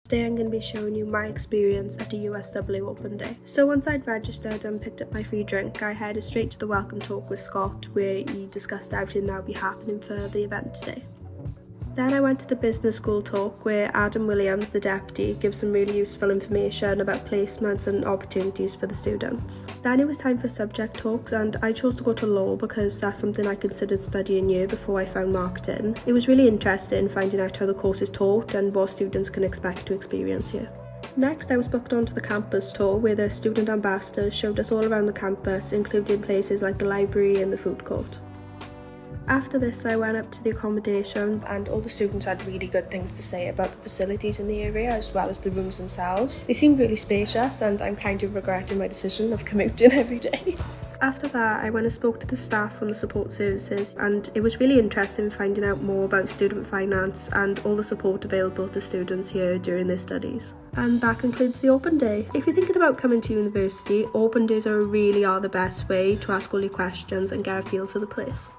Today I'm going to be showing you my experience at a USW Open Day. So once I'd registered and picked up my free drink, I headed straight to the welcome talk with Scott, where he discussed everything that would be happening for the event today. Then I went to the business school talk where Adam Williams, the deputy, gives some really useful information about placements and opportunities for the students. Then it was time for subject talks, and I chose to go to law because that's something I considered studying year before I found marketing. It was really interesting finding out how the course is taught and what students can expect to experience here. Next, I was booked onto the campus tour where the student ambassadors showed us all around the campus, including places like the library and the food court. After this, I went up to the accommodation and all the students had really good things to say about the facilities in the area as well as the rooms themselves. They seemed really spacious and I'm kind of regretting my decision of commuting every day. After that, I went and spoke to the staff from the support services, and it was really interesting finding out more about student finance and all the support available to students here during their studies. And that concludes the open day. If you're thinking about coming to university, open days really are the best way to ask all your questions and get a feel for the place.